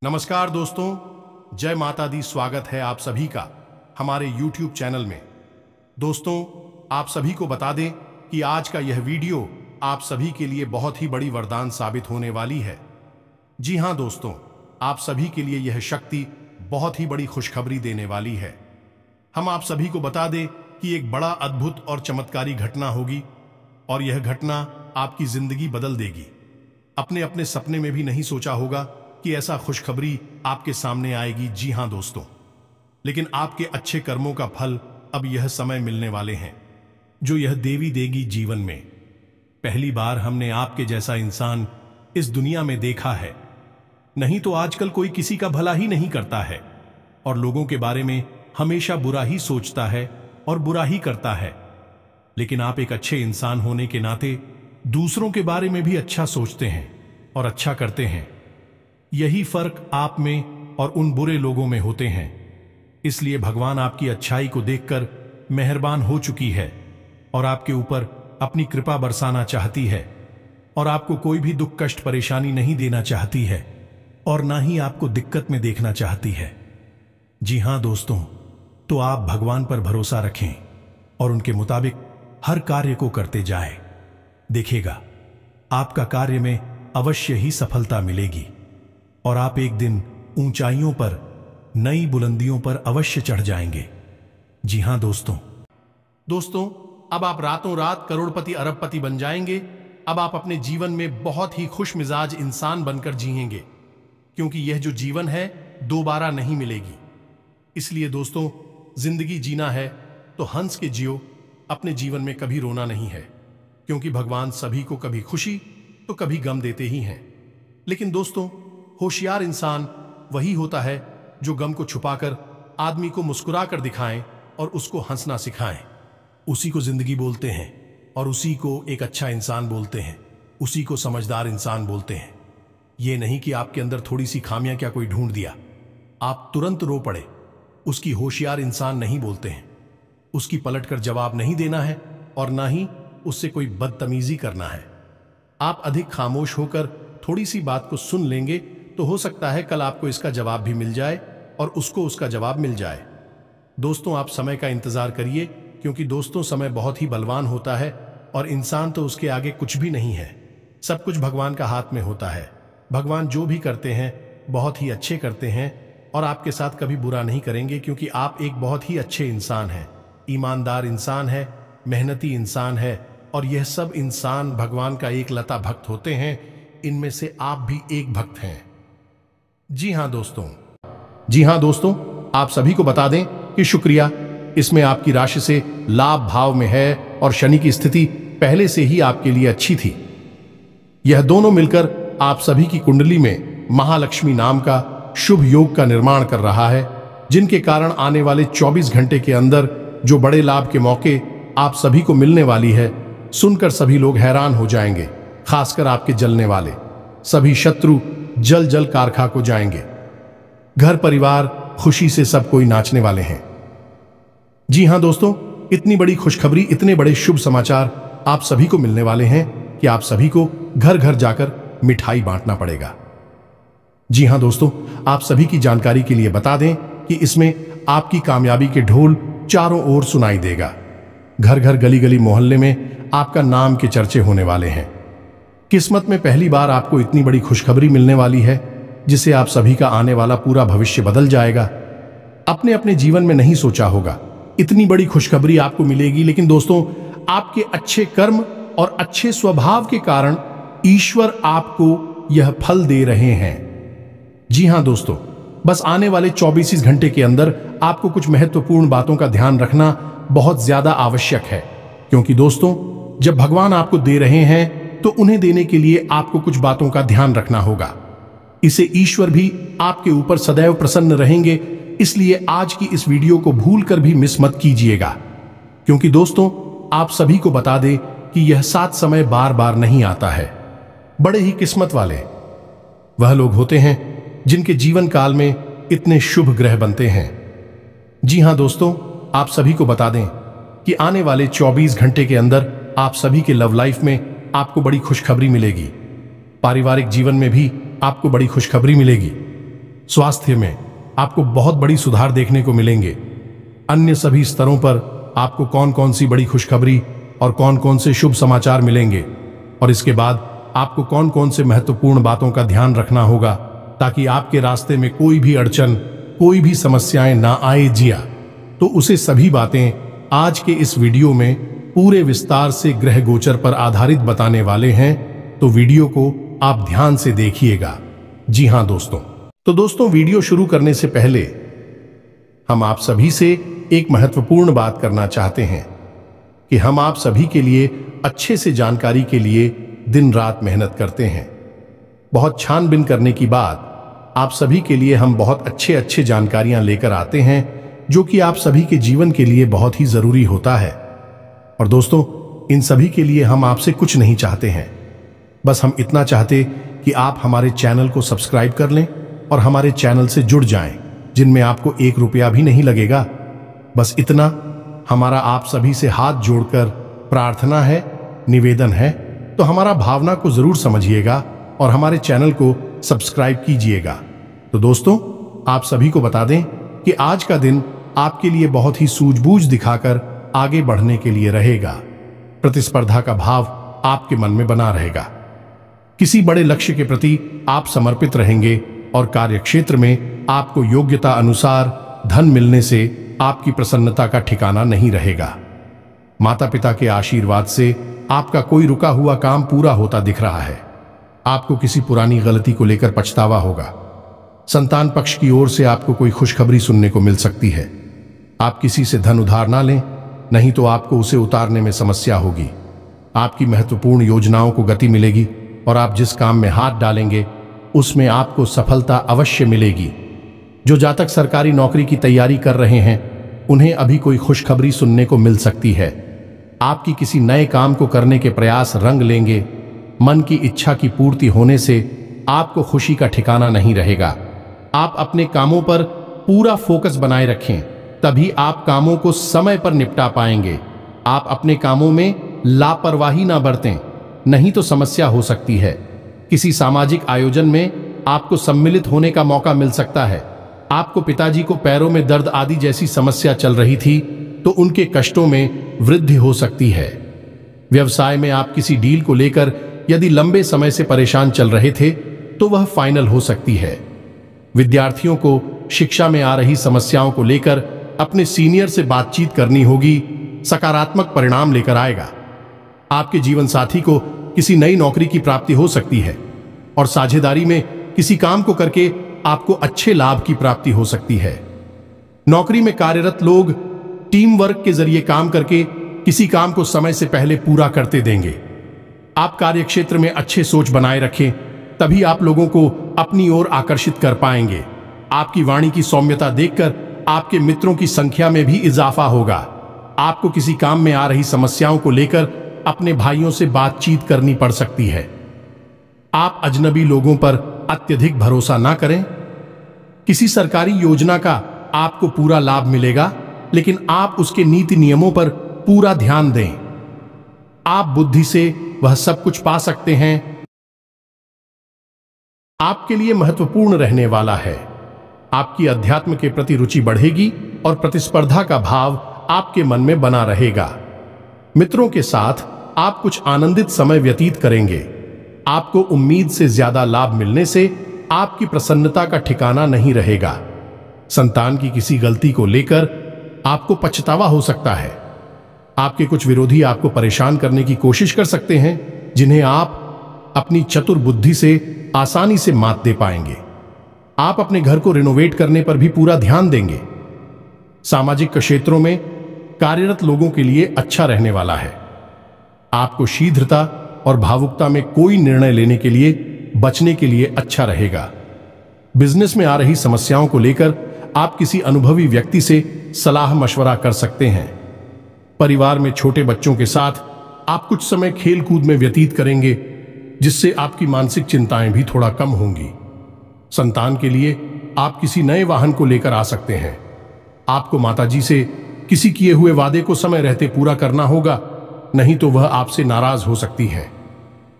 नमस्कार दोस्तों, जय माता दी। स्वागत है आप सभी का हमारे YouTube चैनल में। दोस्तों, आप सभी को बता दें कि आज का यह वीडियो आप सभी के लिए बहुत ही बड़ी वरदान साबित होने वाली है। जी हां दोस्तों, आप सभी के लिए यह शक्ति बहुत ही बड़ी खुशखबरी देने वाली है। हम आप सभी को बता दें कि एक बड़ा अद्भुत और चमत्कारी घटना होगी और यह घटना आपकी जिंदगी बदल देगी। अपने अपने सपने में भी नहीं सोचा होगा कि ऐसा खुशखबरी आपके सामने आएगी। जी हां दोस्तों, लेकिन आपके अच्छे कर्मों का फल अब यह समय मिलने वाले हैं जो यह देवी देगी जीवन में। पहली बार हमने आपके जैसा इंसान इस दुनिया में देखा है। नहीं तो आजकल कोई किसी का भला ही नहीं करता है और लोगों के बारे में हमेशा बुरा ही सोचता है और बुरा ही करता है। लेकिन आप एक अच्छे इंसान होने के नाते दूसरों के बारे में भी अच्छा सोचते हैं और अच्छा करते हैं। यही फर्क आप में और उन बुरे लोगों में होते हैं। इसलिए भगवान आपकी अच्छाई को देखकर मेहरबान हो चुकी है और आपके ऊपर अपनी कृपा बरसाना चाहती है और आपको कोई भी दुख कष्ट परेशानी नहीं देना चाहती है और ना ही आपको दिक्कत में देखना चाहती है। जी हां दोस्तों, तो आप भगवान पर भरोसा रखें और उनके मुताबिक हर कार्य को करते जाएं। देखिएगा, आपका कार्य में अवश्य ही सफलता मिलेगी और आप एक दिन ऊंचाइयों पर, नई बुलंदियों पर अवश्य चढ़ जाएंगे। जी हां दोस्तों, अब आप रातों रात करोड़पति अरबपति बन जाएंगे। अब आप अपने जीवन में बहुत ही खुश मिजाज इंसान बनकर जिएंगे, क्योंकि यह जो जीवन है दोबारा नहीं मिलेगी। इसलिए दोस्तों, जिंदगी जीना है तो हंस के जियो। अपने जीवन में कभी रोना नहीं है, क्योंकि भगवान सभी को कभी खुशी तो कभी गम देते ही हैं। लेकिन दोस्तों, होशियार इंसान वही होता है जो गम को छुपाकर आदमी को मुस्कुराकर दिखाएं और उसको हंसना सिखाएं। उसी को जिंदगी बोलते हैं और उसी को एक अच्छा इंसान बोलते हैं, उसी को समझदार इंसान बोलते हैं। ये नहीं कि आपके अंदर थोड़ी सी खामियां क्या कोई ढूंढ दिया, आप तुरंत रो पड़े। उसकी होशियार इंसान नहीं बोलते हैं। उसकी पलटकर जवाब नहीं देना है और ना ही उससे कोई बदतमीजी करना है। आप अधिक खामोश होकर थोड़ी सी बात को सुन लेंगे तो हो सकता है कल आपको इसका जवाब भी मिल जाए और उसको उसका जवाब मिल जाए। दोस्तों, आप समय का इंतजार करिए, क्योंकि दोस्तों समय बहुत ही बलवान होता है और इंसान तो उसके आगे कुछ भी नहीं है। सब कुछ भगवान का हाथ में होता है। भगवान जो भी करते हैं बहुत ही अच्छे करते हैं और आपके साथ कभी बुरा नहीं करेंगे, क्योंकि आप एक बहुत ही अच्छे इंसान हैं, ईमानदार इंसान है, मेहनती इंसान है और यह सब इंसान भगवान का एक लता भक्त होते हैं। इनमें से आप भी एक भक्त हैं। जी हां दोस्तों, आप सभी को बता दें कि शुक्रिया, इसमें आपकी राशि से लाभ भाव में है और शनि की स्थिति पहले से ही आपके लिए अच्छी थी। यह दोनों मिलकर आप सभी की कुंडली में महालक्ष्मी नाम का शुभ योग का निर्माण कर रहा है, जिनके कारण आने वाले 24 घंटे के अंदर जो बड़े लाभ के मौके आप सभी को मिलने वाली है, सुनकर सभी लोग हैरान हो जाएंगे। खासकर आपके जलने वाले सभी शत्रु जल जल कार खा को जाएंगे। घर परिवार खुशी से सब कोई नाचने वाले हैं। जी हां दोस्तों, इतनी बड़ी खुशखबरी, इतने बड़े शुभ समाचार आप सभी को मिलने वाले हैं कि आप सभी को घर घर जाकर मिठाई बांटना पड़ेगा। जी हां दोस्तों, आप सभी की जानकारी के लिए बता दें कि इसमें आपकी कामयाबी के ढोल चारों ओर सुनाई देगा। घर घर गली गली मोहल्ले में आपका नाम के चर्चे होने वाले हैं। किस्मत में पहली बार आपको इतनी बड़ी खुशखबरी मिलने वाली है, जिससे आप सभी का आने वाला पूरा भविष्य बदल जाएगा। अपने अपने जीवन में नहीं सोचा होगा इतनी बड़ी खुशखबरी आपको मिलेगी, लेकिन दोस्तों, आपके अच्छे कर्म और अच्छे स्वभाव के कारण ईश्वर आपको यह फल दे रहे हैं। जी हां दोस्तों, बस आने वाले 24 घंटे के अंदर आपको कुछ महत्वपूर्ण बातों का ध्यान रखना बहुत ज्यादा आवश्यक है, क्योंकि दोस्तों, जब भगवान आपको दे रहे हैं तो उन्हें देने के लिए आपको कुछ बातों का ध्यान रखना होगा। इसे ईश्वर भी आपके ऊपर सदैव प्रसन्न रहेंगे। इसलिए आज की इस वीडियो को भूलकर भी मिस मत कीजिएगा, क्योंकि दोस्तों, आप सभी को बता दें कि यह 7 समय बार बार नहीं आता है। बड़े ही किस्मत वाले वह लोग होते हैं जिनके जीवन काल में इतने शुभ ग्रह बनते हैं। जी हां दोस्तों, आप सभी को बता दें कि आने वाले 24 घंटे के अंदर आप सभी के लव लाइफ में आपको बड़ी खुशखबरी मिलेगी। पारिवारिक जीवन में भी आपको बड़ी खुशखबरी मिलेगी। स्वास्थ्य में आपको बहुत बड़ी सुधार देखने को मिलेंगे। अन्य सभी स्तरों पर आपको कौन कौन सी बड़ी खुशखबरी और कौन कौन से शुभ समाचार मिलेंगे, और इसके बाद आपको कौन कौन से महत्वपूर्ण बातों का ध्यान रखना होगा ताकि आपके रास्ते में कोई भी अड़चन, कोई भी समस्याएं ना आए जिया। तो उसे सभी बातें आज के इस वीडियो में पूरे विस्तार से ग्रह गोचर पर आधारित बताने वाले हैं, तो वीडियो को आप ध्यान से देखिएगा। जी हां दोस्तों, तो दोस्तों वीडियो शुरू करने से पहले हम आप सभी से एक महत्वपूर्ण बात करना चाहते हैं कि हम आप सभी के लिए अच्छे से जानकारी के लिए दिन रात मेहनत करते हैं। बहुत छानबीन करने की बाद आप सभी के लिए हम बहुत अच्छे जानकारियां लेकर आते हैं, जो कि आप सभी के जीवन के लिए बहुत ही जरूरी होता है। और दोस्तों, इन सभी के लिए हम आपसे कुछ नहीं चाहते हैं, बस हम इतना चाहते कि आप हमारे चैनल को सब्सक्राइब कर लें और हमारे चैनल से जुड़ जाएं, जिनमें आपको 1 रुपया भी नहीं लगेगा। बस इतना हमारा आप सभी से हाथ जोड़कर प्रार्थना है, निवेदन है। तो हमारा भावना को जरूर समझिएगा और हमारे चैनल को सब्सक्राइब कीजिएगा। तो दोस्तों, आप सभी को बता दें कि आज का दिन आपके लिए बहुत ही सूझबूझ दिखाकर आगे बढ़ने के लिए रहेगा। प्रतिस्पर्धा का भाव आपके मन में बना रहेगा। किसी बड़े लक्ष्य के प्रति आप समर्पित रहेंगे और कार्यक्षेत्र में आपको योग्यता अनुसार धन मिलने से आपकी प्रसन्नता का ठिकाना नहीं रहेगा। माता पिता के आशीर्वाद से आपका कोई रुका हुआ काम पूरा होता दिख रहा है। आपको किसी पुरानी गलती को लेकर पछतावा होगा। संतान पक्ष की ओर से आपको कोई खुशखबरी सुनने को मिल सकती है। आप किसी से धन उधार ना लें, नहीं तो आपको उसे उतारने में समस्या होगी। आपकी महत्वपूर्ण योजनाओं को गति मिलेगी और आप जिस काम में हाथ डालेंगे उसमें आपको सफलता अवश्य मिलेगी। जो जातक सरकारी नौकरी की तैयारी कर रहे हैं, उन्हें अभी कोई खुशखबरी सुनने को मिल सकती है। आपकी किसी नए काम को करने के प्रयास रंग लेंगे। मन की इच्छा की पूर्ति होने से आपको खुशी का ठिकाना नहीं रहेगा। आप अपने कामों पर पूरा फोकस बनाए रखें, तभी आप कामों को समय पर निपटा पाएंगे। आप अपने कामों में लापरवाही ना बरतें, नहीं तो समस्या हो सकती है। किसी सामाजिक आयोजन में आपको सम्मिलित होने का मौका मिल सकता है। आपको पिताजी को पैरों में दर्द आदि जैसी समस्या चल रही थी, तो उनके कष्टों में वृद्धि हो सकती है। व्यवसाय में आप किसी डील को लेकर यदि लंबे समय से परेशान चल रहे थे, तो वह फाइनल हो सकती है। विद्यार्थियों को शिक्षा में आ रही समस्याओं को लेकर अपने सीनियर से बातचीत करनी होगी, सकारात्मक परिणाम लेकर आएगा। आपके जीवन साथी को किसी नई नौकरी की प्राप्ति हो सकती है और साझेदारी में किसी काम को करके आपको अच्छे लाभ की प्राप्ति हो सकती है। नौकरी में कार्यरत लोग टीम वर्क के जरिए काम करके किसी काम को समय से पहले पूरा करते देंगे। आप कार्यक्षेत्र में अच्छे सोच बनाए रखें, तभी आप लोगों को अपनी ओर आकर्षित कर पाएंगे। आपकी वाणी की सौम्यता देखकर आपके मित्रों की संख्या में भी इजाफा होगा। आपको किसी काम में आ रही समस्याओं को लेकर अपने भाइयों से बातचीत करनी पड़ सकती है। आप अजनबी लोगों पर अत्यधिक भरोसा ना करें। किसी सरकारी योजना का आपको पूरा लाभ मिलेगा, लेकिन आप उसके नीति नियमों पर पूरा ध्यान दें। आप बुद्धि से वह सब कुछ पा सकते हैं। आपके लिए महत्वपूर्ण रहने वाला है। आपकी अध्यात्म के प्रति रुचि बढ़ेगी और प्रतिस्पर्धा का भाव आपके मन में बना रहेगा। मित्रों के साथ आप कुछ आनंदित समय व्यतीत करेंगे। आपको उम्मीद से ज्यादा लाभ मिलने से आपकी प्रसन्नता का ठिकाना नहीं रहेगा। संतान की किसी गलती को लेकर आपको पछतावा हो सकता है। आपके कुछ विरोधी आपको परेशान करने की कोशिश कर सकते हैं, जिन्हें आप अपनी चतुर बुद्धि से आसानी से मात दे पाएंगे। आप अपने घर को रिनोवेट करने पर भी पूरा ध्यान देंगे। सामाजिक क्षेत्रों में कार्यरत लोगों के लिए अच्छा रहने वाला है। आपको शीघ्रता और भावुकता में कोई निर्णय लेने के लिए बचने के लिए अच्छा रहेगा। बिजनेस में आ रही समस्याओं को लेकर आप किसी अनुभवी व्यक्ति से सलाह मशवरा कर सकते हैं। परिवार में छोटे बच्चों के साथ आप कुछ समय खेल कूद में व्यतीत करेंगे, जिससे आपकी मानसिक चिंताएं भी थोड़ा कम होंगी। संतान के लिए आप किसी नए वाहन को लेकर आ सकते हैं। आपको माताजी से किसी किए हुए वादे को समय रहते पूरा करना होगा, नहीं तो वह आपसे नाराज हो सकती है।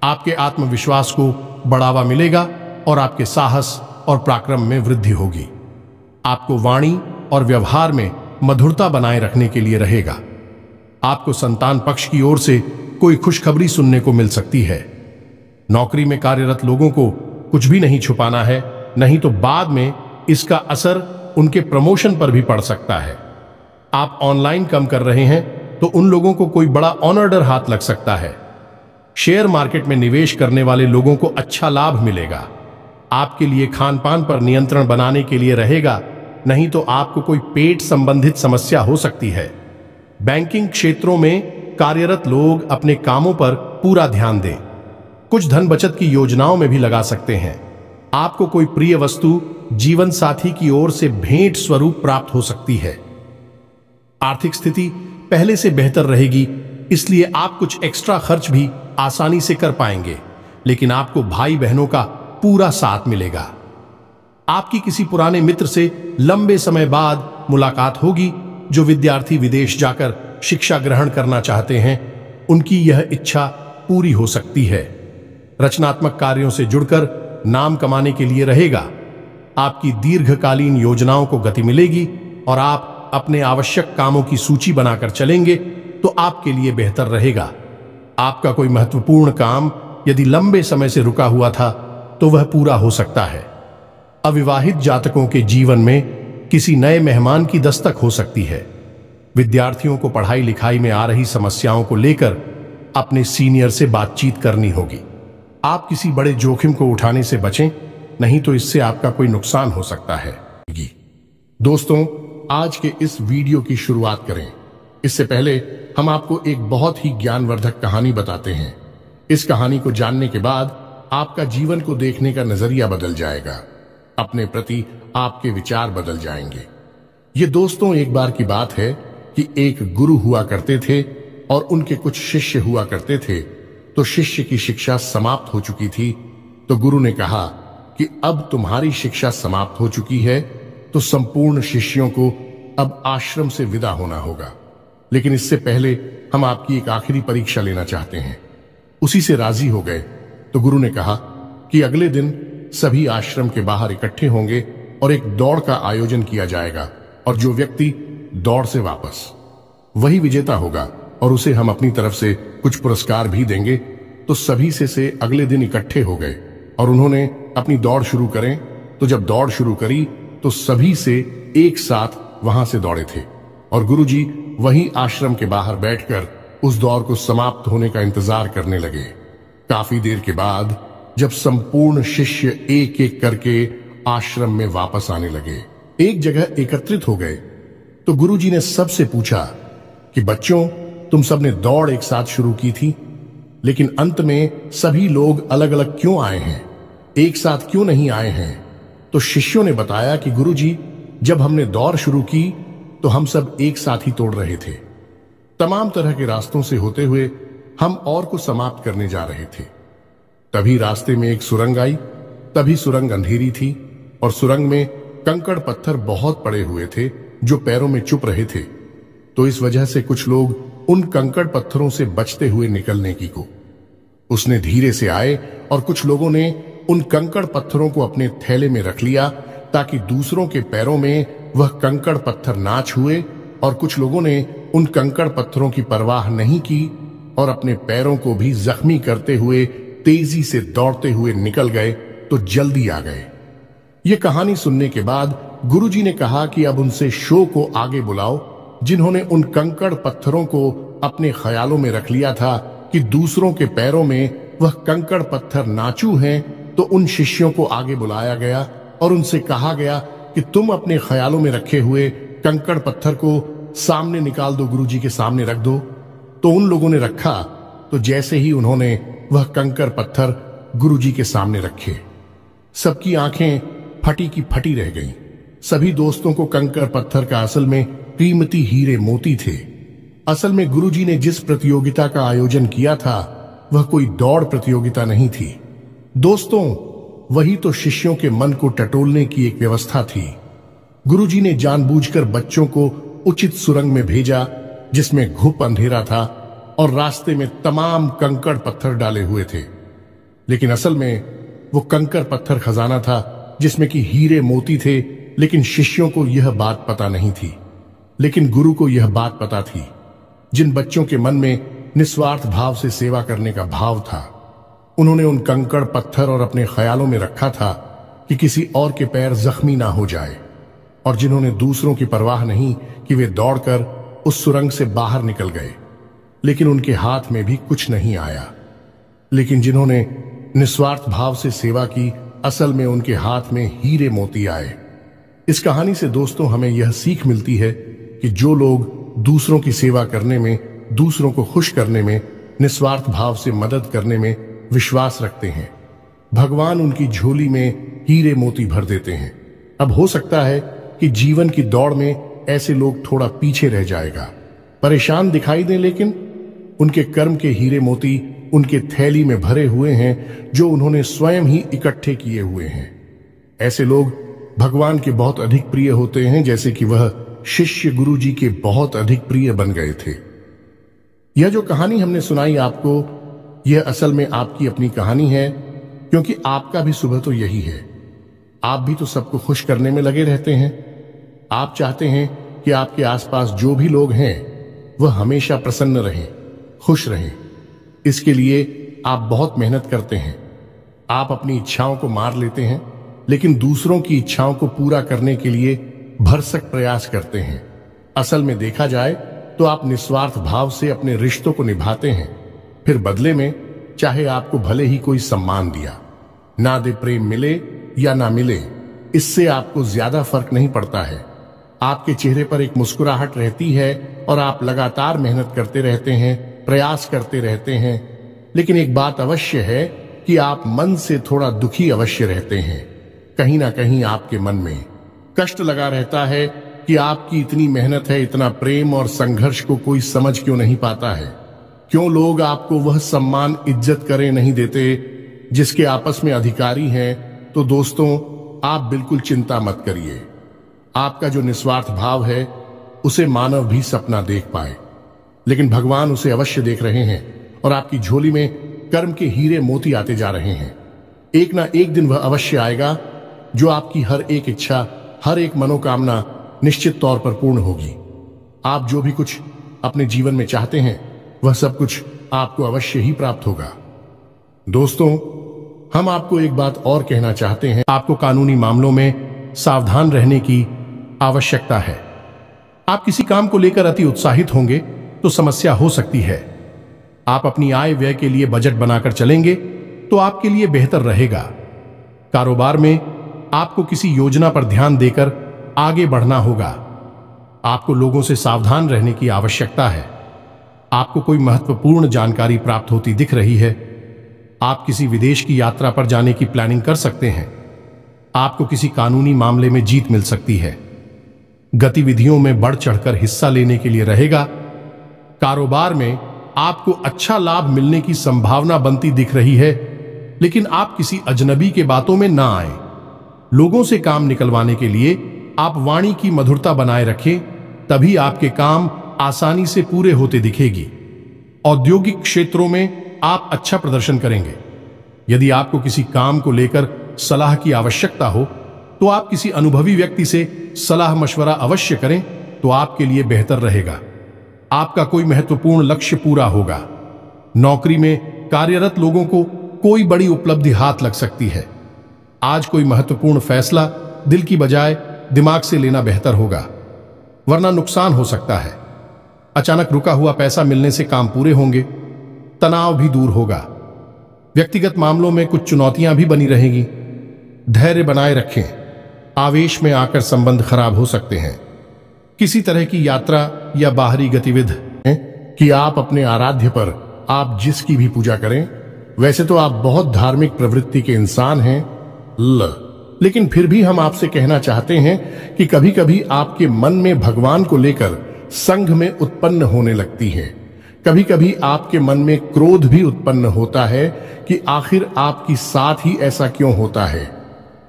आपके आत्मविश्वास को बढ़ावा मिलेगा और आपके साहस और पराक्रम में वृद्धि होगी। आपको वाणी और व्यवहार में मधुरता बनाए रखने के लिए रहेगा। आपको संतान पक्ष की ओर से कोई खुशखबरी सुनने को मिल सकती है। नौकरी में कार्यरत लोगों को कुछ भी नहीं छुपाना है, नहीं तो बाद में इसका असर उनके प्रमोशन पर भी पड़ सकता है। आप ऑनलाइन काम कर रहे हैं तो उन लोगों को कोई बड़ा ऑर्डर हाथ लग सकता है। शेयर मार्केट में निवेश करने वाले लोगों को अच्छा लाभ मिलेगा। आपके लिए खान पान पर नियंत्रण बनाने के लिए रहेगा, नहीं तो आपको कोई पेट संबंधित समस्या हो सकती है। बैंकिंग क्षेत्रों में कार्यरत लोग अपने कामों पर पूरा ध्यान दें। कुछ धन बचत की योजनाओं में भी लगा सकते हैं। आपको कोई प्रिय वस्तु जीवन साथी की ओर से भेंट स्वरूप प्राप्त हो सकती है। आर्थिक स्थिति पहले से बेहतर रहेगी, इसलिए आप कुछ एक्स्ट्रा खर्च भी आसानी से कर पाएंगे, लेकिन आपको भाई बहनों का पूरा साथ मिलेगा। आपकी किसी पुराने मित्र से लंबे समय बाद मुलाकात होगी। जो विद्यार्थी विदेश जाकर शिक्षा ग्रहण करना चाहते हैं, उनकी यह इच्छा पूरी हो सकती है। रचनात्मक कार्यों से जुड़कर नाम कमाने के लिए रहेगा। आपकी दीर्घकालीन योजनाओं को गति मिलेगी और आप अपने आवश्यक कामों की सूची बनाकर चलेंगे तो आपके लिए बेहतर रहेगा। आपका कोई महत्वपूर्ण काम यदि लंबे समय से रुका हुआ था तो वह पूरा हो सकता है। अविवाहित जातकों के जीवन में किसी नए मेहमान की दस्तक हो सकती है। विद्यार्थियों को पढ़ाई लिखाई में आ रही समस्याओं को लेकर अपने सीनियर से बातचीत करनी होगी। आप किसी बड़े जोखिम को उठाने से बचें, नहीं तो इससे आपका कोई नुकसान हो सकता है। दोस्तों, आज के इस वीडियो की शुरुआत करें इससे पहले हम आपको एक बहुत ही ज्ञानवर्धक कहानी बताते हैं। इस कहानी को जानने के बाद आपका जीवन को देखने का नजरिया बदल जाएगा। अपने प्रति आपके विचार बदल जाएंगे। ये दोस्तों, एक बार की बात है कि एक गुरु हुआ करते थे और उनके कुछ शिष्य हुआ करते थे। तो शिष्य की शिक्षा समाप्त हो चुकी थी, तो गुरु ने कहा कि अब तुम्हारी शिक्षा समाप्त हो चुकी है, तो संपूर्ण शिष्यों को अब आश्रम से विदा होना होगा। लेकिन इससे पहले हम आपकी एक आखिरी परीक्षा लेना चाहते हैं। उसी से राजी हो गए। तो गुरु ने कहा कि अगले दिन सभी आश्रम के बाहर इकट्ठे होंगे और एक दौड़ का आयोजन किया जाएगा, और जो व्यक्ति दौड़ से वापस, वही विजेता होगा और उसे हम अपनी तरफ से कुछ पुरस्कार भी देंगे। तो सभी से अगले दिन इकट्ठे हो गए और उन्होंने अपनी दौड़ शुरू करें। तो जब दौड़ शुरू करी तो सभी से एक साथ वहां से दौड़े थे और गुरुजी वहीं आश्रम के बाहर बैठकर उस दौड़ को समाप्त होने का इंतजार करने लगे। काफी देर के बाद जब संपूर्ण शिष्य एक एक करके आश्रम में वापस आने लगे, एक जगह एकत्रित हो गए, तो गुरुजी ने सबसे पूछा कि बच्चों, तुम सबने दौड़ एक साथ शुरू की थी, लेकिन अंत में सभी लोग अलग अलग क्यों आए हैं, एक साथ क्यों नहीं आए हैं? तो शिष्यों ने बताया कि गुरुजी, जब हमने दौड़ शुरू की तो हम सब एक साथ ही तोड़ रहे थे। तमाम तरह के रास्तों से होते हुए हम और को समाप्त करने जा रहे थे। तभी रास्ते में एक सुरंग आई। तभी सुरंग अंधेरी थी और सुरंग में कंकड़ पत्थर बहुत पड़े हुए थे जो पैरों में चुप रहे थे। तो इस वजह से कुछ लोग उन कंकड़ पत्थरों से बचते हुए निकलने की को उसने धीरे से आए और कुछ लोगों ने उन कंकड़ पत्थरों को अपने थैले में रख लिया ताकि दूसरों के पैरों में वह कंकड़ पत्थर ना छुए, और कुछ लोगों ने उन कंकड़ पत्थरों की परवाह नहीं की और अपने पैरों को भी जख्मी करते हुए तेजी से दौड़ते हुए निकल गए। तो जल्दी आ गए। ये कहानी सुनने के बाद गुरुजी ने कहा कि अब उनसे शो को आगे बुलाओ, जिन्होंने उन कंकड़ पत्थरों को अपने ख्यालों में रख लिया था कि दूसरों के पैरों में वह कंकड़ पत्थर नाचू हैं। तो उन शिष्यों को आगे बुलाया गया और उनसे कहा गया कि तुम अपने ख्यालों में रखे हुए कंकड़ पत्थर को सामने निकाल दो, गुरुजी के सामने रख दो। तो उन लोगों ने रखा। तो जैसे ही उन्होंने वह कंकड़ पत्थर गुरुजी के सामने रखे, सबकी आंखें फटी की फटी रह गईं। सभी दोस्तों को कंकड़ पत्थर का असल में कीमती हीरे मोती थे। असल में गुरुजी ने जिस प्रतियोगिता का आयोजन किया था वह कोई दौड़ प्रतियोगिता नहीं थी दोस्तों, वही तो शिष्यों के मन को टटोलने की एक व्यवस्था थी। गुरुजी ने जानबूझकर बच्चों को उचित सुरंग में भेजा जिसमें घुप अंधेरा था और रास्ते में तमाम कंकड़ पत्थर डाले हुए थे, लेकिन असल में वो कंकड़ पत्थर खजाना था जिसमें कि हीरे मोती थे, लेकिन शिष्यों को यह बात पता नहीं थी। लेकिन गुरु को यह बात पता थी। जिन बच्चों के मन में निस्वार्थ भाव से सेवा करने का भाव था, उन्होंने उन कंकड़ पत्थर और अपने ख्यालों में रखा था कि किसी और के पैर जख्मी ना हो जाए, और जिन्होंने दूसरों की परवाह नहीं कि वे दौड़कर उस सुरंग से बाहर निकल गए, लेकिन उनके हाथ में भी कुछ नहीं आया। लेकिन जिन्होंने निस्वार्थ भाव से सेवा की, असल में उनके हाथ में हीरे मोती आए। इस कहानी से दोस्तों हमें यह सीख मिलती है कि जो लोग दूसरों की सेवा करने में, दूसरों को खुश करने में, निस्वार्थ भाव से मदद करने में विश्वास रखते हैं, भगवान उनकी झोली में हीरे मोती भर देते हैं। अब हो सकता है कि जीवन की दौड़ में ऐसे लोग थोड़ा पीछे रह जाएगा, परेशान दिखाई दें, लेकिन उनके कर्म के हीरे मोती उनके थैली में भरे हुए हैं, जो उन्होंने स्वयं ही इकट्ठे किए हुए हैं। ऐसे लोग भगवान के बहुत अधिक प्रिय होते हैं, जैसे कि वह शिष्य गुरु जी के बहुत अधिक प्रिय बन गए थे। यह जो कहानी हमने सुनाई आपको, यह असल में आपकी अपनी कहानी है, क्योंकि आपका भी सुबह तो यही है। आप भी तो सबको खुश करने में लगे रहते हैं। आप चाहते हैं कि आपके आसपास जो भी लोग हैं वह हमेशा प्रसन्न रहें, खुश रहें। इसके लिए आप बहुत मेहनत करते हैं। आप अपनी इच्छाओं को मार लेते हैं, लेकिन दूसरों की इच्छाओं को पूरा करने के लिए भरसक प्रयास करते हैं। असल में देखा जाए तो आप निस्वार्थ भाव से अपने रिश्तों को निभाते हैं। फिर बदले में चाहे आपको भले ही कोई सम्मान दिया ना दे, प्रेम मिले या ना मिले, इससे आपको ज्यादा फर्क नहीं पड़ता है। आपके चेहरे पर एक मुस्कुराहट रहती है और आप लगातार मेहनत करते रहते हैं, प्रयास करते रहते हैं। लेकिन एक बात अवश्य है कि आप मन से थोड़ा दुखी अवश्य रहते हैं। कहीं ना कहीं आपके मन में कष्ट लगा रहता है कि आपकी इतनी मेहनत है, इतना प्रेम और संघर्ष को कोई समझ क्यों नहीं पाता है। क्यों लोग आपको वह सम्मान, इज्जत करें नहीं देते जिसके आपस में अधिकारी हैं। तो दोस्तों, आप बिल्कुल चिंता मत करिए। आपका जो निस्वार्थ भाव है उसे मानव भी सपना देख पाए, लेकिन भगवान उसे अवश्य देख रहे हैं और आपकी झोली में कर्म के हीरे मोती आते जा रहे हैं। एक ना एक दिन वह अवश्य आएगा जो आपकी हर एक इच्छा, हर एक मनोकामना निश्चित तौर पर पूर्ण होगी। आप जो भी कुछ अपने जीवन में चाहते हैं वह सब कुछ आपको अवश्य ही प्राप्त होगा। दोस्तों, हम आपको एक बात और कहना चाहते हैं। आपको कानूनी मामलों में सावधान रहने की आवश्यकता है। आप किसी काम को लेकर अति उत्साहित होंगे तो समस्या हो सकती है। आप अपनी आय व्यय के लिए बजट बनाकर चलेंगे तो आपके लिए बेहतर रहेगा। कारोबार में आपको किसी योजना पर ध्यान देकर आगे बढ़ना होगा। आपको लोगों से सावधान रहने की आवश्यकता है। आपको कोई महत्वपूर्ण जानकारी प्राप्त होती दिख रही है। आप किसी विदेश की यात्रा पर जाने की प्लानिंग कर सकते हैं। आपको किसी कानूनी मामले में जीत मिल सकती है। गतिविधियों में बढ़ चढ़कर हिस्सा लेने के लिए रहेगा। कारोबार में आपको अच्छा लाभ मिलने की संभावना बनती दिख रही है, लेकिन आप किसी अजनबी के बातों में ना आए। लोगों से काम निकलवाने के लिए आप वाणी की मधुरता बनाए रखें, तभी आपके काम आसानी से पूरे होते दिखेगी। औद्योगिक क्षेत्रों में आप अच्छा प्रदर्शन करेंगे। यदि आपको किसी काम को लेकर सलाह की आवश्यकता हो तो आप किसी अनुभवी व्यक्ति से सलाह मशवरा अवश्य करें, तो आपके लिए बेहतर रहेगा। आपका कोई महत्वपूर्ण लक्ष्य पूरा होगा। नौकरी में कार्यरत लोगों को कोई बड़ी उपलब्धि हाथ लग सकती है। आज कोई महत्वपूर्ण फैसला दिल की बजाय दिमाग से लेना बेहतर होगा, वरना नुकसान हो सकता है। अचानक रुका हुआ पैसा मिलने से काम पूरे होंगे, तनाव भी दूर होगा। व्यक्तिगत मामलों में कुछ चुनौतियां भी बनी रहेगी। धैर्य बनाए रखें। आवेश में आकर संबंध खराब हो सकते हैं। किसी तरह की यात्रा या बाहरी गतिविधि कि आप अपने आराध्य पर आप जिसकी भी पूजा करें। वैसे तो आप बहुत धार्मिक प्रवृत्ति के इंसान हैं, लेकिन फिर भी हम आपसे कहना चाहते हैं कि कभी कभी आपके मन में भगवान को लेकर संघ में उत्पन्न होने लगती है। कभी कभी आपके मन में क्रोध भी उत्पन्न होता है कि आखिर आपकी साथ ही ऐसा क्यों होता है।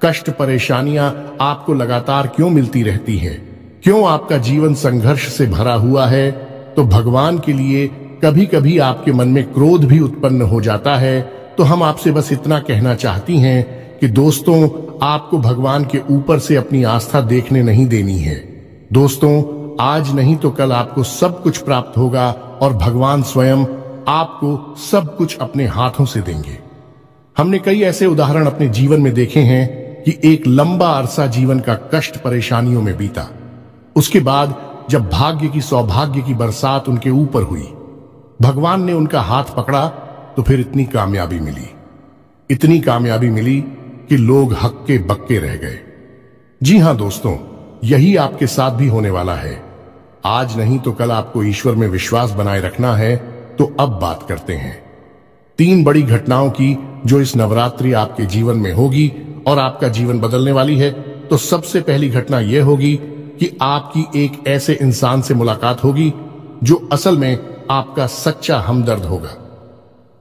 कष्ट, परेशानियां आपको लगातार क्यों मिलती रहती हैं? क्यों आपका जीवन संघर्ष से भरा हुआ है? तो भगवान के लिए कभी कभी आपके मन में क्रोध भी उत्पन्न हो जाता है। तो हम आपसे बस इतना कहना चाहती हैं कि दोस्तों, आपको भगवान के ऊपर से अपनी आस्था देखने नहीं देनी है। दोस्तों, आज नहीं तो कल आपको सब कुछ प्राप्त होगा और भगवान स्वयं आपको सब कुछ अपने हाथों से देंगे। हमने कई ऐसे उदाहरण अपने जीवन में देखे हैं कि एक लंबा अरसा जीवन का कष्ट परेशानियों में बीता। उसके बाद जब भाग्य की सौभाग्य की बरसात उनके ऊपर हुई, भगवान ने उनका हाथ पकड़ा तो फिर इतनी कामयाबी मिली कि लोग हक्के बक्के रह गए। जी हां दोस्तों, यही आपके साथ भी होने वाला है। आज नहीं तो कल आपको ईश्वर में विश्वास बनाए रखना है। तो अब बात करते हैं 3 बड़ी घटनाओं की जो इस नवरात्रि आपके जीवन में होगी और आपका जीवन बदलने वाली है। तो सबसे पहली घटना यह होगी कि आपकी एक ऐसे इंसान से मुलाकात होगी जो असल में आपका सच्चा हमदर्द होगा,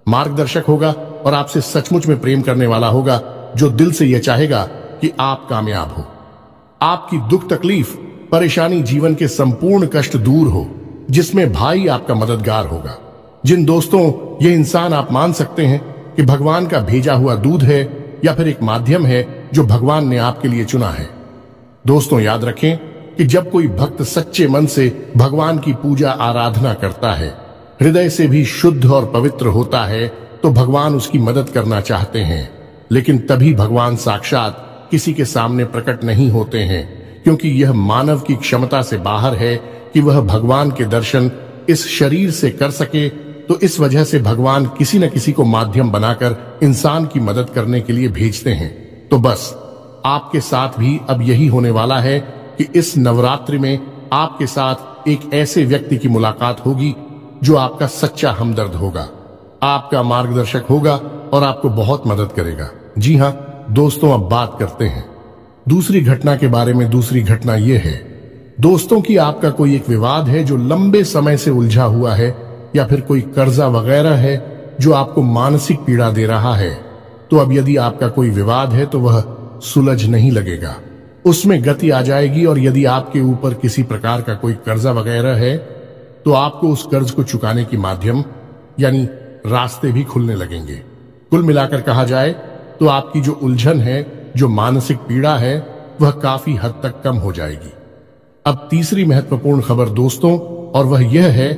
मार्गदर्शक होगा और आपसे सचमुच में प्रेम करने वाला होगा, जो दिल से यह चाहेगा कि आप कामयाब हो, आपकी दुख तकलीफ परेशानी जीवन के संपूर्ण कष्ट दूर हो, जिसमें भाई आपका मददगार होगा। जिन दोस्तों, ये इंसान आप मान सकते हैं कि भगवान का भेजा हुआ दूध है या फिर एक माध्यम है जो भगवान ने आपके लिए चुना है। दोस्तों, याद रखें कि जब कोई भक्त सच्चे मन से भगवान की पूजा आराधना करता है, हृदय से भी शुद्ध और पवित्र होता है, तो भगवान उसकी मदद करना चाहते हैं। लेकिन तभी भगवान साक्षात किसी के सामने प्रकट नहीं होते हैं, क्योंकि यह मानव की क्षमता से बाहर है कि वह भगवान के दर्शन इस शरीर से कर सके। तो इस वजह से भगवान किसी न किसी को माध्यम बनाकर इंसान की मदद करने के लिए भेजते हैं। तो बस आपके साथ भी अब यही होने वाला है कि इस नवरात्रि में आपके साथ एक ऐसे व्यक्ति की मुलाकात होगी जो आपका सच्चा हमदर्द होगा, आपका मार्गदर्शक होगा और आपको बहुत मदद करेगा। जी हां दोस्तों, अब बात करते हैं दूसरी घटना के बारे में। दूसरी घटना यह है दोस्तों कि आपका कोई एक विवाद है जो लंबे समय से उलझा हुआ है, या फिर कोई कर्जा वगैरह है जो आपको मानसिक पीड़ा दे रहा है। तो अब यदि आपका कोई विवाद है तो वह सुलझ नहीं लगेगा, उसमें गति आ जाएगी। और यदि आपके ऊपर किसी प्रकार का कोई कर्जा वगैरह है तो आपको उस कर्ज को चुकाने की माध्यम यानी रास्ते भी खुलने लगेंगे। कुल मिलाकर कहा जाए तो आपकी जो उलझन है, जो मानसिक पीड़ा है, वह काफी हद तक कम हो जाएगी। अब तीसरी महत्वपूर्ण खबर दोस्तों, और वह यह है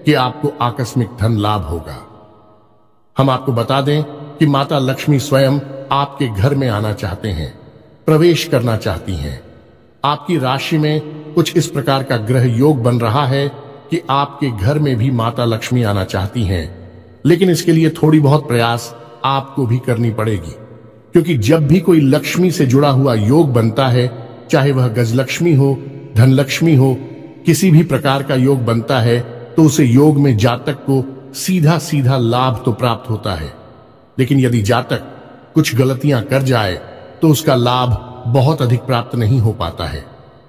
कि आपको आकस्मिक धन लाभ होगा। हम आपको बता दें कि माता लक्ष्मी स्वयं आपके घर में आना चाहते हैं, प्रवेश करना चाहती हैं। आपकी राशि में कुछ इस प्रकार का ग्रह योग बन रहा है कि आपके घर में भी माता लक्ष्मी आना चाहती हैं। लेकिन इसके लिए थोड़ी बहुत प्रयास आपको भी करनी पड़ेगी, क्योंकि जब भी कोई लक्ष्मी से जुड़ा हुआ योग बनता है, चाहे वह गजलक्ष्मी हो, धनलक्ष्मी हो, किसी भी प्रकार का योग बनता है, तो उसे योग में जातक को सीधा सीधा लाभ तो प्राप्त होता है। लेकिन यदि जातक कुछ गलतियां कर जाए तो उसका लाभ बहुत अधिक प्राप्त नहीं हो पाता है,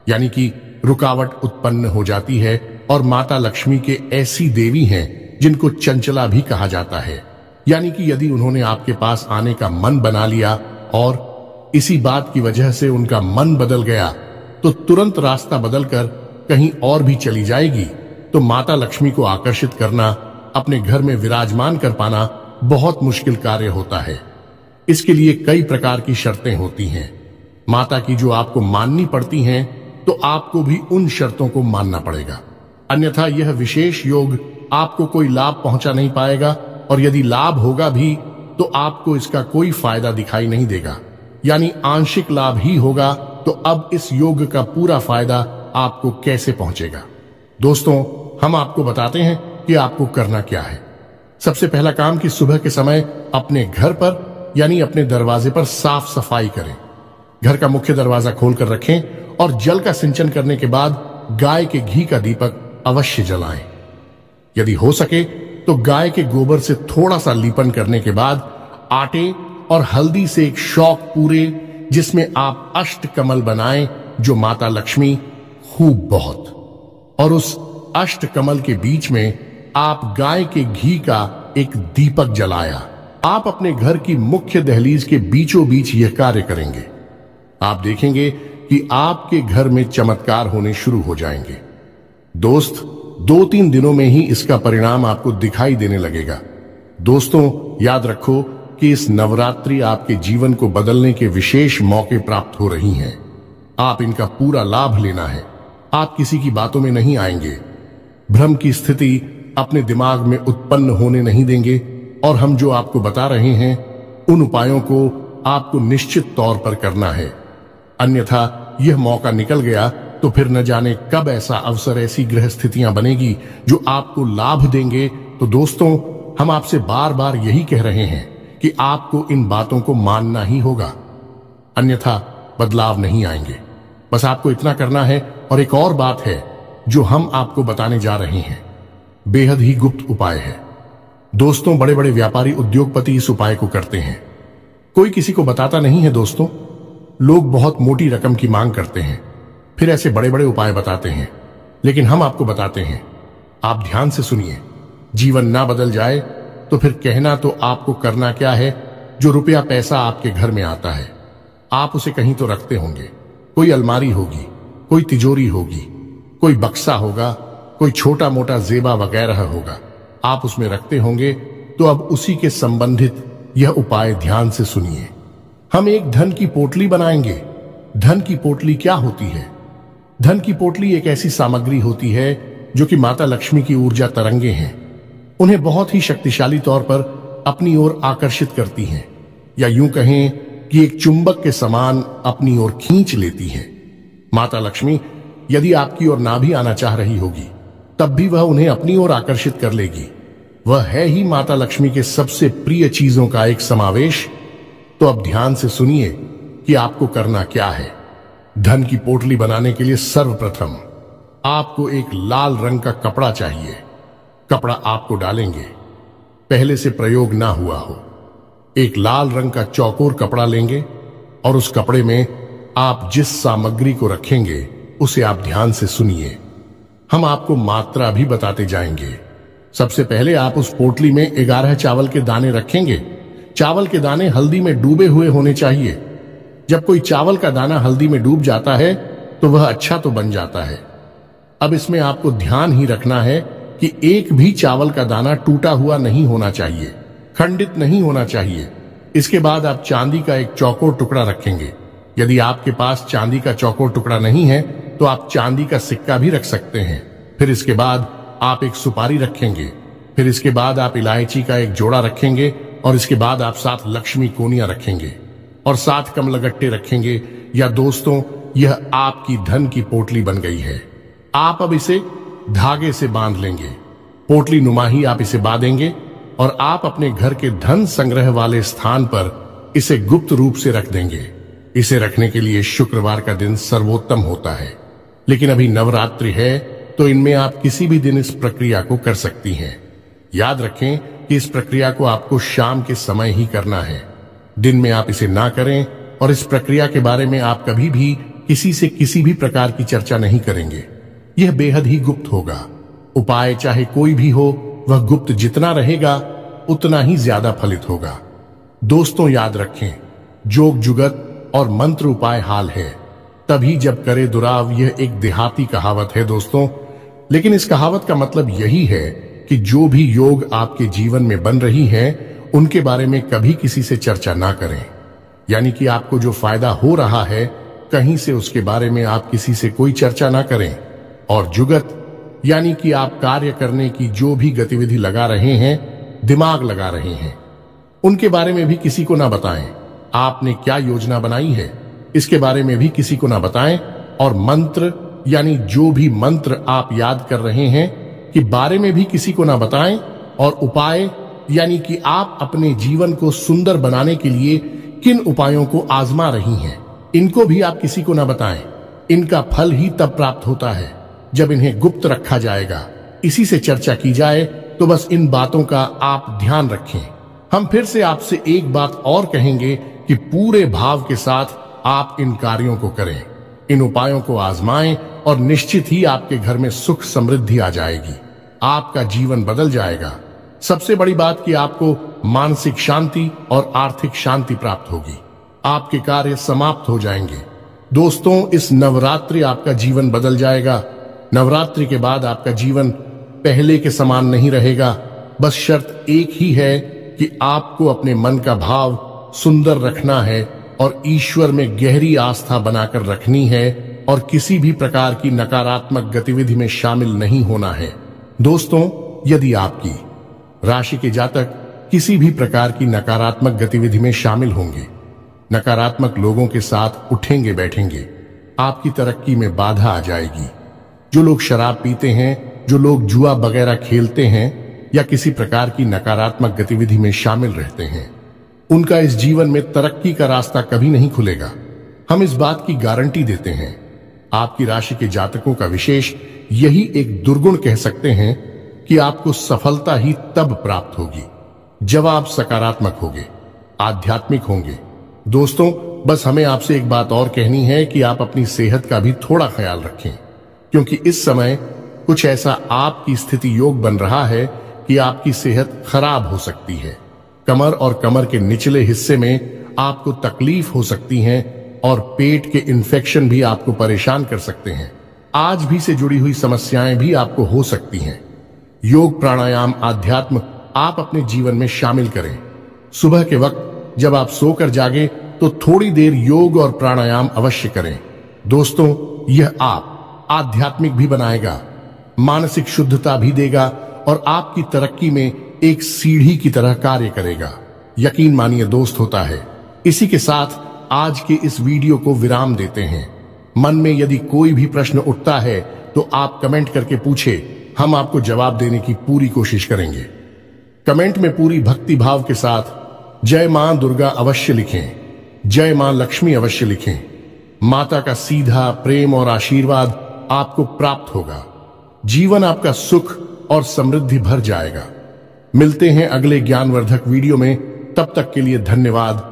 यानी कि रुकावट उत्पन्न हो जाती है। और माता लक्ष्मी के ऐसी देवी हैं जिनको चंचला भी कहा जाता है, यानी कि यदि उन्होंने आपके पास आने का मन बना लिया और इसी बात की वजह से उनका मन बदल गया, तो तुरंत रास्ता बदलकर कहीं और भी चली जाएगी। तो माता लक्ष्मी को आकर्षित करना, अपने घर में विराजमान कर पाना बहुत मुश्किल कार्य होता है। इसके लिए कई प्रकार की शर्तें होती हैं माता की, जो आपको माननी पड़ती हैं। तो आपको भी उन शर्तों को मानना पड़ेगा, अन्यथा यह विशेष योग आपको कोई लाभ पहुंचा नहीं पाएगा। और यदि लाभ होगा भी तो आपको इसका कोई फायदा दिखाई नहीं देगा, यानी आंशिक लाभ ही होगा। तो अब इस योग का पूरा फायदा आपको कैसे पहुंचेगा? दोस्तों, हम आपको बताते हैं कि आपको करना क्या है। सबसे पहला काम कि सुबह के समय अपने घर पर यानी अपने दरवाजे पर साफ सफाई करें। घर का मुख्य दरवाजा खोलकर रखें और जल का सिंचन करने के बाद गाय के घी का दीपक अवश्य जलाएं। यदि हो सके तो गाय के गोबर से थोड़ा सा लीपन करने के बाद आटे और हल्दी से एक शौक पूरे, जिसमें आप अष्टकमल बनाएं जो माता लक्ष्मी खूब बहुत, और उस अष्टकमल के बीच में आप गाय के घी का एक दीपक जलाया। आप अपने घर की मुख्य दहलीज के बीचों बीच यह कार्य करेंगे। आप देखेंगे कि आपके घर में चमत्कार होने शुरू हो जाएंगे। दोस्त, 2-3 दिनों में ही इसका परिणाम आपको दिखाई देने लगेगा। दोस्तों, याद रखो कि इस नवरात्रि आपके जीवन को बदलने के विशेष मौके प्राप्त हो रही हैं। आप इनका पूरा लाभ लेना है। आप किसी की बातों में नहीं आएंगे, भ्रम की स्थिति अपने दिमाग में उत्पन्न होने नहीं देंगे, और हम जो आपको बता रहे हैं उन उपायों को आपको निश्चित तौर पर करना है। अन्यथा यह मौका निकल गया तो फिर न जाने कब ऐसा अवसर, ऐसी ग्रह स्थितियां बनेगी जो आपको लाभ देंगे। तो दोस्तों, हम आपसे बार बार यही कह रहे हैं कि आपको इन बातों को मानना ही होगा, अन्यथा बदलाव नहीं आएंगे। बस आपको इतना करना है। और एक और बात है जो हम आपको बताने जा रहे हैं, बेहद ही गुप्त उपाय है। दोस्तों, बड़े बड़े व्यापारी, उद्योगपति इस उपाय को करते हैं, कोई किसी को बताता नहीं है। दोस्तों, लोग बहुत मोटी रकम की मांग करते हैं, फिर ऐसे बड़े बड़े उपाय बताते हैं, लेकिन हम आपको बताते हैं। आप ध्यान से सुनिए। जीवन ना बदल जाए तो फिर कहना तो आपको करना क्या है। जो रुपया पैसा आपके घर में आता है, आप उसे कहीं तो रखते होंगे। कोई अलमारी होगी, कोई तिजोरी होगी, कोई बक्सा होगा, कोई छोटा मोटा जेबा वगैरह होगा, आप उसमें रखते होंगे। तो अब उसी के संबंधित यह उपाय ध्यान से सुनिए। हम एक धन की पोटली बनाएंगे। धन की पोटली क्या होती है? धन की पोटली एक ऐसी सामग्री होती है जो कि माता लक्ष्मी की ऊर्जा तरंगे हैं। उन्हें बहुत ही शक्तिशाली तौर पर अपनी ओर आकर्षित करती हैं, या यूं कहें कि एक चुंबक के समान अपनी ओर खींच लेती हैं। माता लक्ष्मी यदि आपकी ओर ना भी आना चाह रही होगी, तब भी वह उन्हें अपनी ओर आकर्षित कर लेगी। वह है ही माता लक्ष्मी के सबसे प्रिय चीजों का एक समावेश। तो अब ध्यान से सुनिए कि आपको करना क्या है। धन की पोटली बनाने के लिए सर्वप्रथम आपको एक लाल रंग का कपड़ा चाहिए। कपड़ा आपको डालेंगे, पहले से प्रयोग ना हुआ हो। एक लाल रंग का चौकोर कपड़ा लेंगे और उस कपड़े में आप जिस सामग्री को रखेंगे उसे आप ध्यान से सुनिए। हम आपको मात्रा भी बताते जाएंगे। सबसे पहले आप उस पोटली में 11 चावल के दाने रखेंगे। चावल के दाने हल्दी में डूबे हुए होने चाहिए। जब कोई चावल का दाना हल्दी में डूब जाता है तो वह अच्छा तो बन जाता है। अब इसमें आपको ध्यान ही रखना है कि एक भी चावल का दाना टूटा हुआ नहीं होना चाहिए, खंडित नहीं होना चाहिए। इसके बाद आप चांदी का एक चौकोर टुकड़ा रखेंगे। यदि आपके पास चांदी का चौकोर टुकड़ा नहीं है तो आप चांदी का सिक्का भी रख सकते हैं। फिर इसके बाद आप एक सुपारी रखेंगे। फिर इसके बाद आप इलायची का एक जोड़ा रखेंगे, और इसके बाद आप 7 लक्ष्मी कोनियां रखेंगे और 7 कमलगट्टे रखेंगे। या दोस्तों, यह आपकी धन की पोटली बन गई है। आप अब इसे धागे से बांध लेंगे। पोटली नुमा ही आप इसे बांधेंगे और आप अपने घर के धन संग्रह वाले स्थान पर इसे गुप्त रूप से रख देंगे। इसे रखने के लिए शुक्रवार का दिन सर्वोत्तम होता है, लेकिन अभी नवरात्रि है तो इनमें आप किसी भी दिन इस प्रक्रिया को कर सकती हैं। याद रखें कि इस प्रक्रिया को आपको शाम के समय ही करना है। दिन में आप इसे ना करें, और इस प्रक्रिया के बारे में आप कभी भी किसी से किसी भी प्रकार की चर्चा नहीं करेंगे। यह बेहद ही गुप्त होगा। उपाय चाहे कोई भी हो, वह गुप्त जितना रहेगा उतना ही ज्यादा फलित होगा। दोस्तों, याद रखें, जोग जुगत और मंत्र उपाय हाल है तभी जब करे दुराव। यह एक देहाती कहावत है दोस्तों, लेकिन इस कहावत का मतलब यही है कि जो भी योग आपके जीवन में बन रही हैं, उनके बारे में कभी किसी से चर्चा ना करें। यानी कि आपको जो फायदा हो रहा है कहीं से, उसके बारे में आप किसी से कोई चर्चा ना करें। और जुगत यानी कि आप कार्य करने की जो भी गतिविधि लगा रहे हैं, दिमाग लगा रहे हैं, उनके बारे में भी किसी को ना बताएं। आपने क्या योजना बनाई है इसके बारे में भी किसी को ना बताएं। और मंत्र यानी जो भी मंत्र आप याद कर रहे हैं कि बारे में भी किसी को ना बताएं। और उपाय यानी कि आप अपने जीवन को सुंदर बनाने के लिए किन उपायों को आजमा रही हैं, इनको भी आप किसी को ना बताएं। इनका फल ही तब प्राप्त होता है जब इन्हें गुप्त रखा जाएगा, इसी से चर्चा की जाए। तो बस इन बातों का आप ध्यान रखें। हम फिर से आपसे एक बात और कहेंगे कि पूरे भाव के साथ आप इन कार्यों को करें, इन उपायों को आजमाएं, और निश्चित ही आपके घर में सुख समृद्धि आ जाएगी। आपका जीवन बदल जाएगा। सबसे बड़ी बात कि आपको मानसिक शांति और आर्थिक शांति प्राप्त होगी। आपके कार्य समाप्त हो जाएंगे। दोस्तों, इस नवरात्रि आपका जीवन बदल जाएगा। नवरात्रि के बाद आपका जीवन पहले के समान नहीं रहेगा। बस शर्त एक ही है कि आपको अपने मन का भाव सुंदर रखना है और ईश्वर में गहरी आस्था बनाकर रखनी है और किसी भी प्रकार की नकारात्मक गतिविधि में शामिल नहीं होना है। दोस्तों, यदि आपकी राशि के जातक किसी भी प्रकार की नकारात्मक गतिविधि में शामिल होंगे, नकारात्मक लोगों के साथ उठेंगे बैठेंगे, आपकी तरक्की में बाधा आ जाएगी। जो लोग शराब पीते हैं, जो लोग जुआ वगैरह खेलते हैं या किसी प्रकार की नकारात्मक गतिविधि में शामिल रहते हैं, उनका इस जीवन में तरक्की का रास्ता कभी नहीं खुलेगा। हम इस बात की गारंटी देते हैं। आपकी राशि के जातकों का विशेष यही एक दुर्गुण कह सकते हैं कि आपको सफलता ही तब प्राप्त होगी जब आप सकारात्मक होंगे, आध्यात्मिक होंगे। दोस्तों, बस हमें आपसे एक बात और कहनी है कि आप अपनी सेहत का भी थोड़ा ख्याल रखें, क्योंकि इस समय कुछ ऐसा आपकी स्थिति योग बन रहा है कि आपकी सेहत खराब हो सकती है। कमर और कमर के निचले हिस्से में आपको तकलीफ हो सकती है और पेट के इन्फेक्शन भी आपको परेशान कर सकते हैं। आज भी से जुड़ी हुई समस्याएं भी आपको हो सकती हैं। योग, प्राणायाम, आध्यात्म आप अपने जीवन में शामिल करें। सुबह के वक्त जब आप सोकर जागे तो थोड़ी देर योग और प्राणायाम अवश्य करें। दोस्तों, यह आप आध्यात्मिक भी बनाएगा, मानसिक शुद्धता भी देगा और आपकी तरक्की में एक सीढ़ी की तरह कार्य करेगा। यकीन मानिए दोस्त, होता है। इसी के साथ आज के इस वीडियो को विराम देते हैं। मन में यदि कोई भी प्रश्न उठता है तो आप कमेंट करके पूछे, हम आपको जवाब देने की पूरी कोशिश करेंगे। कमेंट में पूरी भक्ति भाव के साथ जय मां दुर्गा अवश्य लिखें, जय मां लक्ष्मी अवश्य लिखें। माता का सीधा प्रेम और आशीर्वाद आपको प्राप्त होगा। जीवन आपका सुख और समृद्धि भर जाएगा। मिलते हैं अगले ज्ञानवर्धक वीडियो में। तब तक के लिए धन्यवाद।